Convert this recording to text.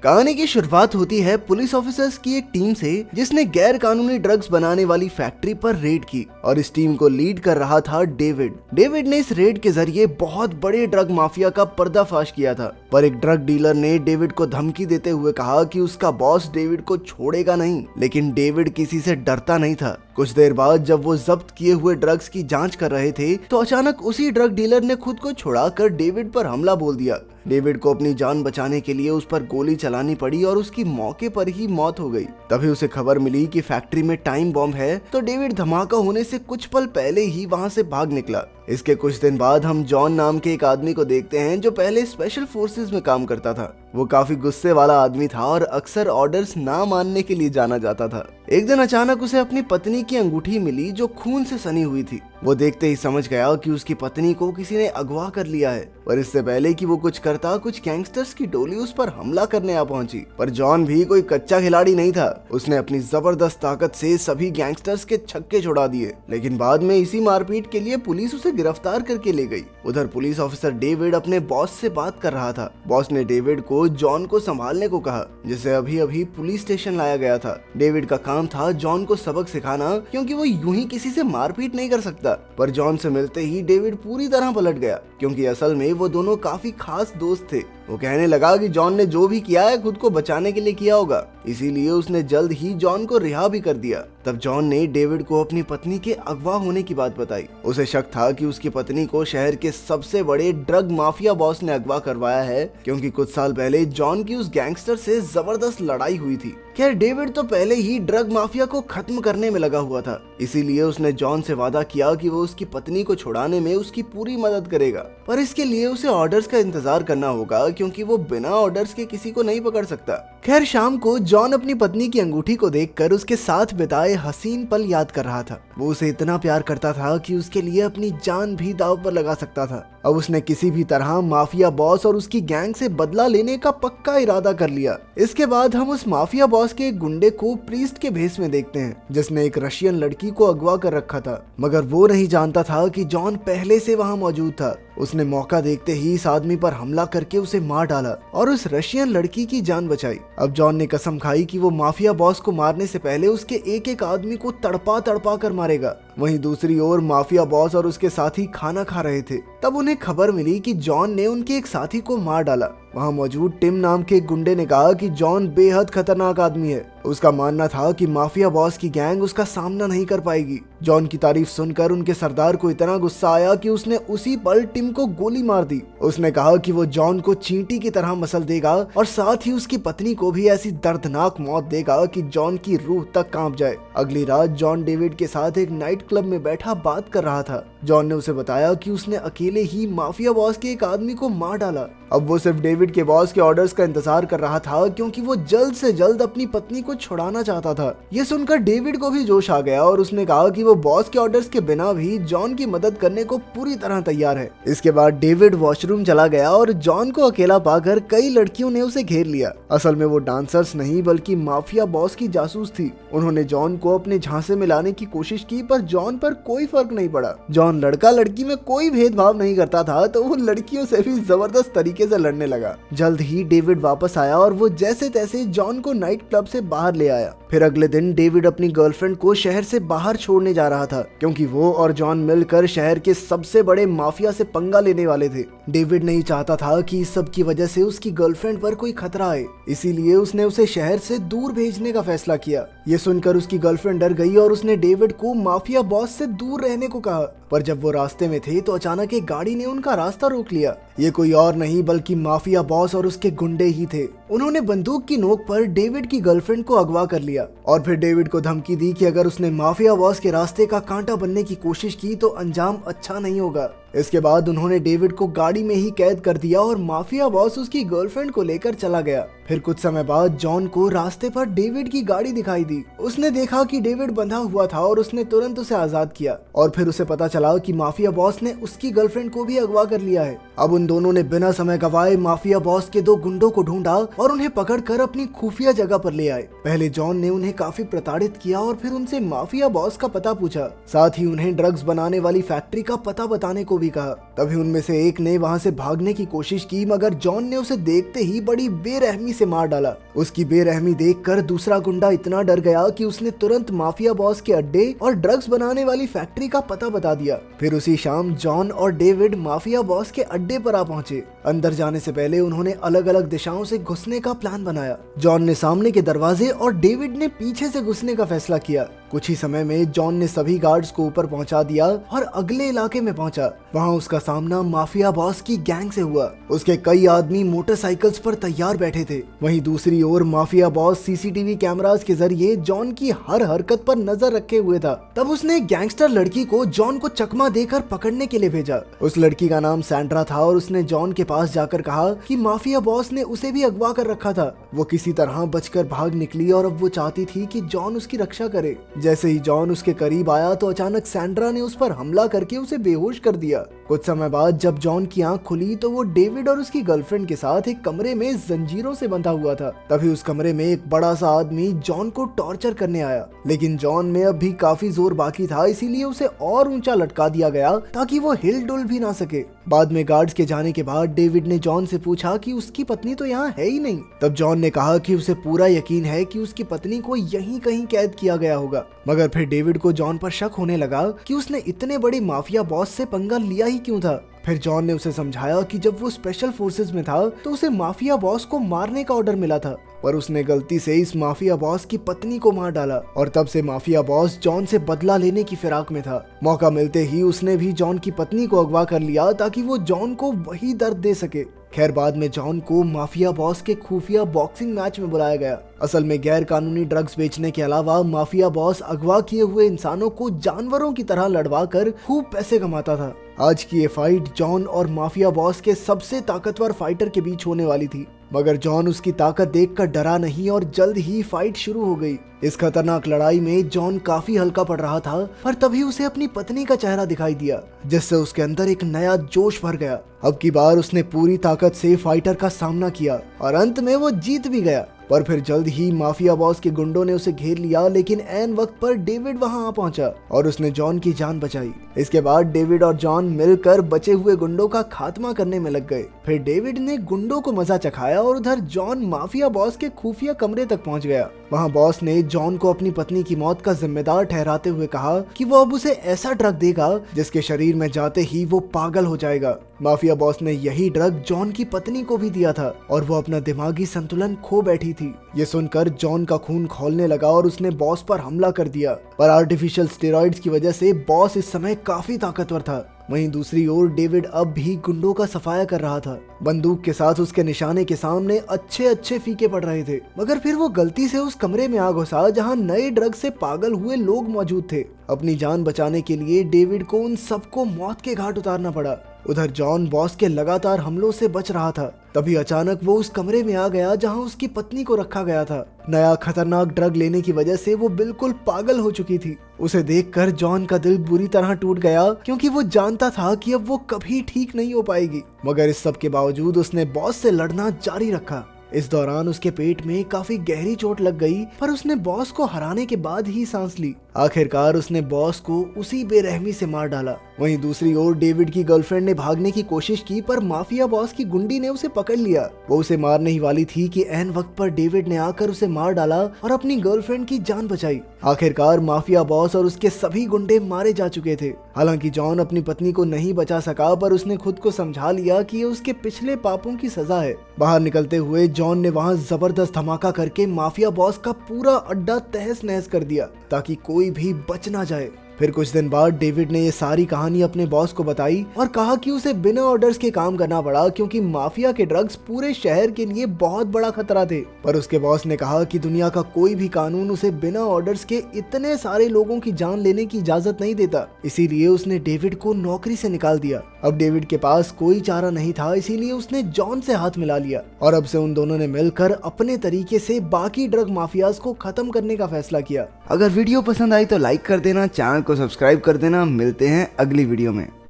कहानी की शुरुआत होती है पुलिस ऑफिसर्स की एक टीम से जिसने गैर कानूनी ड्रग्स बनाने वाली फैक्ट्री पर रेड की और इस टीम को लीड कर रहा था डेविड ने इस रेड के जरिए बहुत बड़े ड्रग माफिया का पर्दाफाश किया था। पर एक ड्रग डीलर ने डेविड को धमकी देते हुए कहा कि उसका बॉस डेविड को छोड़ेगा नहीं, लेकिन डेविड किसी से डरता नहीं था। कुछ देर बाद जब वो जब्त किए हुए ड्रग्स की जांच कर रहे थे तो अचानक उसी ड्रग डीलर ने खुद को छुड़ाकर डेविड पर हमला बोल दिया। डेविड को अपनी जान बचाने के लिए उस पर गोली चलानी पड़ी और उसकी मौके पर ही मौत हो गई। तभी उसे खबर मिली कि फैक्ट्री में टाइम बॉम्ब है, तो डेविड धमाका होने से कुछ पल पहले ही वहां से भाग निकला। इसके कुछ दिन बाद हम जॉन नाम के एक आदमी को देखते हैं जो पहले स्पेशल फोर्सेस में काम करता था। वो काफी गुस्से वाला आदमी था और अक्सर ऑर्डर्स ना मानने के लिए जाना जाता था। एक दिन अचानक उसे अपनी पत्नी की अंगूठी मिली जो खून से सनी हुई थी। वो देखते ही समझ गया कि उसकी पत्नी को किसी ने अगवा कर लिया है। पर इससे पहले कि वो कुछ करता, कुछ गैंगस्टर्स की टोली उस पर हमला करने आ पहुंची। पर जॉन भी कोई कच्चा खिलाड़ी नहीं था। उसने अपनी जबरदस्त ताकत से सभी गैंगस्टर्स के छक्के छुड़ा दिए, लेकिन बाद में इसी मारपीट के लिए पुलिस उसे गिरफ्तार करके ले गई। उधर पुलिस ऑफिसर डेविड अपने बॉस से बात कर रहा था। बॉस ने डेविड को जॉन को संभालने को कहा, जिसे अभी अभी पुलिस स्टेशन लाया गया था। डेविड का काम था जॉन को सबक सिखाना, क्योंकि वो यूं ही किसी से मारपीट नहीं कर सकता। पर जॉन से मिलते ही डेविड पूरी तरह पलट गया, क्योंकि असल में वो दोनों काफी खास दोस्त थे। वो कहने लगा कि जॉन ने जो भी किया है खुद को बचाने के लिए किया होगा, इसीलिए उसने जल्द ही जॉन को रिहा भी कर दिया। तब जॉन ने डेविड को अपनी पत्नी के अगवा होने की बात बताई। उसे शक था कि उसकी पत्नी को शहर के सबसे बड़े ड्रग माफिया बॉस ने अगवा करवाया है, क्योंकि कुछ साल पहले जॉन की उस गैंगस्टर से जबरदस्त लड़ाई हुई थी। खैर, डेविड तो पहले ही ड्रग माफिया को खत्म करने में लगा हुआ था, इसीलिए उसने जॉन से वादा किया कि वो उसकी पत्नी को छुड़ाने में उसकी पूरी मदद करेगा। पर इसके लिए उसे ऑर्डर्स का इंतजार करना होगा, क्योंकि वो बिना ऑर्डर्स के किसी को नहीं पकड़ सकता। खैर, शाम को जॉन अपनी पत्नी की अंगूठी को देखकर उसके साथ बिताए हसीन पल याद कर रहा था। वो उसे इतना प्यार करता था कि उसके लिए अपनी जान भी दांव पर लगा सकता था। अब उसने किसी भी तरह माफिया बॉस और उसकी गैंग से बदला लेने का पक्का इरादा कर लिया। इसके बाद हम उस माफिया बॉस के एक गुंडे को प्रीस्ट के भेस में देखते हैं, जिसने एक रशियन लड़की को अगवा कर रखा था। मगर वो नहीं जानता था कि जॉन पहले से वहां मौजूद था। उसने मौका देखते ही इस आदमी पर हमला करके उसे मार डाला और उस रशियन लड़की की जान बचाई। अब जॉन ने कसम खाई कि वो माफिया बॉस को मारने से पहले उसके एक एक आदमी को तड़पा तड़पा कर मारेगा। वहीं दूसरी ओर माफिया बॉस और उसके साथी खाना खा रहे थे। तब उन्हें खबर मिली कि जॉन ने उनके एक साथी को मार डाला। वहां मौजूद टिम नाम के एक गुंडे ने कहा कि जॉन बेहद खतरनाक आदमी है। उसका मानना था कि माफिया बॉस की गैंग उसका सामना नहीं कर पाएगी। जॉन की तारीफ सुनकर उनके सरदार को इतना गुस्सा आया कि उसने उसी पल टिम को गोली मार दी। उसने कहा कि वो जॉन को चींटी की तरह मसल देगा और साथ ही उसकी पत्नी को भी ऐसी दर्दनाक मौत देगा कि जॉन की रूह तक कांप जाए। अगली रात जॉन डेविड के साथ एक नाइट क्लब में बैठा बात कर रहा था। जॉन ने उसे बताया कि उसने अकेले ही माफिया बॉस के एक आदमी को मार डाला। अब वो सिर्फ डेविड के बॉस के ऑर्डर्स का इंतजार कर रहा था, क्योंकि वो जल्द से जल्द अपनी पत्नी को छुड़ाना चाहता था। ये सुनकर डेविड को भी जोश आ गया और उसने कहा कि वो बॉस के ऑर्डर्स के बिना भी जॉन की मदद करने को पूरी तरह तैयार है। इसके बाद डेविड वॉशरूम चला गया और जॉन को अकेला पाकर कई लड़कियों ने उसे घेर लिया। असल में वो डांसर्स नहीं बल्कि माफिया बॉस की जासूस थी। उन्होंने जॉन को अपने झांसे में लाने की कोशिश की, पर जॉन पर कोई फर्क नहीं पड़ा। जॉन लड़का लड़की में कोई भेदभाव नहीं करता था, तो वो लड़कियों से भी जबरदस्त तरीके से लड़ने लगा। जल्द ही डेविड वापस आया और वो जैसे तैसे जॉन को नाइट क्लब से बाहर ले आया। फिर अगले दिन डेविड अपनी गर्लफ्रेंड को शहर से बाहर छोड़ने जा रहा था, क्योंकि वो और जॉन मिलकर शहर के सबसे बड़े माफिया से पंगा लेने वाले थे। डेविड नहीं चाहता था कि इस सब की वजह से उसकी गर्लफ्रेंड पर कोई खतरा आए, इसीलिए उसने उसे शहर से दूर भेजने का फैसला किया। ये सुनकर उसकी गर्लफ्रेंड डर गई और उसने डेविड को माफिया बॉस से दूर रहने को कहा। पर जब वो रास्ते में थे तो अचानक एक गाड़ी ने उनका रास्ता रोक लिया। ये कोई और नहीं बल्कि माफिया बॉस और उसके गुंडे ही थे। उन्होंने बंदूक की नोक पर डेविड की गर्लफ्रेंड को अगवा कर लिया और फिर डेविड को धमकी दी कि अगर उसने माफिया बॉस के रास्ते का कांटा बनने की कोशिश की तो अंजाम अच्छा नहीं होगा। इसके बाद उन्होंने डेविड को गाड़ी में ही कैद कर दिया और माफिया बॉस उसकी गर्लफ्रेंड को लेकर चला गया। फिर कुछ समय बाद जॉन को रास्ते पर डेविड की गाड़ी दिखाई दी। उसने देखा कि डेविड बंधा हुआ था और उसने तुरंत उसे आजाद किया और फिर उसे पता चला चला कि माफिया बॉस ने उसकी गर्लफ्रेंड को भी अगवा कर लिया है। अब उन दोनों ने बिना समय गवाए माफिया बॉस के 2 गुंडों को ढूंढा और उन्हें पकड़कर अपनी खुफिया जगह पर ले आए। पहले जॉन ने उन्हें काफी प्रताड़ित किया और फिर उनसे माफिया बॉस का पता पूछा, साथ ही उन्हें ड्रग्स बनाने वाली फैक्ट्री का पता बताने को भी कहा। तभी उनमें से एक ने वहां से भागने की कोशिश की, मगर जॉन ने उसे देखते ही बड़ी बेरहमी से मार डाला। उसकी बेरहमी देखकर दूसरा गुंडा इतना डर गया कि उसने तुरंत माफिया बॉस के अड्डे और ड्रग्स बनाने वाली फैक्ट्री का पता बता दिया। फिर उसी शाम जॉन और डेविड माफिया बॉस के अड्डे पर आ पहुंचे। अंदर जाने से पहले उन्होंने अलग अलग दिशाओं से घुसने का प्लान बनाया। जॉन ने सामने के दरवाजे और डेविड ने पीछे से घुसने का फैसला किया। कुछ ही समय में जॉन ने सभी गार्ड्स को ऊपर पहुंचा दिया और अगले इलाके में पहुंचा। वहां उसका सामना माफिया बॉस की गैंग से हुआ। उसके कई आदमी मोटरसाइकिल्स पर तैयार बैठे थे। वहीं दूसरी ओर माफिया बॉस सीसीटीवी कैमरास के जरिए जॉन की हर हरकत पर नजर रखे हुए था। तब उसने एक गैंगस्टर लड़की को जॉन को चकमा देकर पकड़ने के लिए भेजा। उस लड़की का नाम सैंड्रा था और उसने जॉन के पास जाकर कहा कि माफिया बॉस ने उसे भी अगवा कर रखा था। वो किसी तरह बचकर भाग निकली और अब वो चाहती थी कि जॉन उसकी रक्षा करे। जैसे ही जॉन उसके करीब आया तो अचानक सैंड्रा ने उस पर हमला करके उसे बेहोश कर दिया। कुछ समय बाद जब जॉन की आंख खुली तो वो डेविड और उसकी गर्लफ्रेंड के साथ एक कमरे में जंजीरों से बंधा हुआ था। तभी उस कमरे में एक बड़ा सा आदमी जॉन को टॉर्चर करने आया, लेकिन जॉन में अब भी काफी जोर बाकी था, इसीलिए उसे और ऊंचा लटका दिया गया ताकि वो हिल डुल भी ना सके। बाद में गार्ड्स के जाने के बाद डेविड ने जॉन से पूछा कि उसकी पत्नी तो यहाँ है ही नहीं। तब जॉन ने कहा कि उसे पूरा यकीन है कि उसकी पत्नी को यहीं कहीं कैद किया गया होगा। मगर फिर डेविड को जॉन पर शक होने लगा कि उसने इतने बड़े माफिया बॉस से पंगा लिया ही क्यों था। फिर जॉन ने उसे समझाया कि जब वो स्पेशल फोर्सेस में था तो उसे माफिया बॉस को मारने का ऑर्डर मिला था, पर उसने गलती से इस माफिया बॉस की पत्नी को मार डाला और तब से माफिया बॉस जॉन से बदला लेने की फिराक में था। मौका मिलते ही उसने भी जॉन की पत्नी को अगवा कर लिया ताकि वो जॉन को वही दर्द दे सके। खैर बाद में जॉन को माफिया बॉस के खुफिया बॉक्सिंग मैच में बुलाया गया। असल में गैर कानूनी ड्रग्स बेचने के अलावा माफिया बॉस अगवा किए हुए इंसानों को जानवरों की तरह लड़वा कर खूब पैसे कमाता था। आज की ये फाइट जॉन और माफिया बॉस के सबसे ताकतवर फाइटर के बीच होने वाली थी, मगर जॉन उसकी ताकत देखकर डरा नहीं और जल्द ही फाइट शुरू हो गई। इस खतरनाक लड़ाई में जॉन काफी हल्का पड़ रहा था, पर तभी उसे अपनी पत्नी का चेहरा दिखाई दिया, जिससे उसके अंदर एक नया जोश भर गया। अब की बार उसने पूरी ताकत से फाइटर का सामना किया और अंत में वो जीत भी गया। पर फिर जल्द ही माफिया बॉस के गुंडों ने उसे घेर लिया, लेकिन ऐन वक्त पर डेविड वहां आ पहुंचा और उसने जॉन की जान बचाई। इसके बाद डेविड और जॉन मिलकर बचे हुए गुंडों का खात्मा करने में लग गए। फिर डेविड ने गुंडों को मजा चखाया और उधर जॉन माफिया बॉस के खुफिया कमरे तक पहुंच गया। वहां बॉस ने जॉन को अपनी पत्नी की मौत का जिम्मेदार ठहराते हुए कहा कि वो अब उसे ऐसा ड्रग देगा जिसके शरीर में जाते ही वो पागल हो जाएगा। माफिया बॉस ने यही ड्रग जॉन की पत्नी को भी दिया था और वो अपना दिमागी संतुलन खो बैठी थी। ये सुनकर जॉन का खून खौलने लगा और उसने बॉस पर हमला कर दिया, पर आर्टिफिशियल स्टेरॉइड्स की वजह से बॉस इस समय काफी ताकतवर था। वहीं दूसरी ओर डेविड अब भी गुंडों का सफाया कर रहा था। बंदूक के साथ उसके निशाने के सामने अच्छे अच्छे फीके पड़ रहे थे, मगर फिर वो गलती से उस कमरे में आ घुसा जहां नए ड्रग से पागल हुए लोग मौजूद थे। अपनी जान बचाने के लिए डेविड को उन सबको मौत के घाट उतारना पड़ा। उधर जॉन बॉस के लगातार हमलों से बच रहा था। तभी अचानक वो उस कमरे में आ गया जहां उसकी पत्नी को रखा गया था। नया खतरनाक ड्रग लेने की वजह से वो बिल्कुल पागल हो चुकी थी। उसे देखकर जॉन का दिल बुरी तरह टूट गया, क्योंकि वो जानता था कि अब वो कभी ठीक नहीं हो पाएगी। मगर इस सब के बावजूद उसने बॉस से लड़ना जारी रखा। इस दौरान उसके पेट में काफी गहरी चोट लग गई, पर उसने बॉस को हराने के बाद ही सांस ली। आखिरकार उसने बॉस को उसी बेरहमी से मार डाला। वहीं दूसरी ओर डेविड की गर्लफ्रेंड ने भागने की कोशिश की, पर माफिया बॉस की गुंडी ने उसे पकड़ लिया। वो उसे मारने ही वाली थी कि ऐन वक्त पर डेविड ने आकर उसे मार डाला और अपनी गर्लफ्रेंड की जान बचाई। आखिरकार माफिया बॉस और उसके सभी गुंडे मारे जा चुके थे। हालांकि जॉन अपनी पत्नी को नहीं बचा सका, पर उसने खुद को समझा लिया कि ये उसके पिछले पापों की सजा है। बाहर निकलते हुए जॉन ने वहां जबरदस्त धमाका करके माफिया बॉस का पूरा अड्डा तहस नहस कर दिया, ताकि कोई भी बच ना जाए। फिर कुछ दिन बाद डेविड ने ये सारी कहानी अपने बॉस को बताई और कहा कि उसे बिना ऑर्डर्स के काम करना पड़ा, क्योंकि माफिया के ड्रग्स पूरे शहर के लिए बहुत बड़ा खतरा थे। पर उसके बॉस ने कहा कि दुनिया का कोई भी कानून उसे बिना ऑर्डर्स के इतने सारे लोगों की जान लेने की इजाजत नहीं देता, इसीलिए उसने डेविड को नौकरी से निकाल दिया। अब डेविड के पास कोई चारा नहीं था, इसीलिए उसने जॉन से हाथ मिला लिया और अब से उन दोनों ने मिलकर अपने तरीके से बाकी ड्रग माफियाज को खत्म करने का फैसला किया। अगर वीडियो पसंद आई तो लाइक कर देना, चैनल को सब्सक्राइब कर देना। मिलते हैं अगली वीडियो में।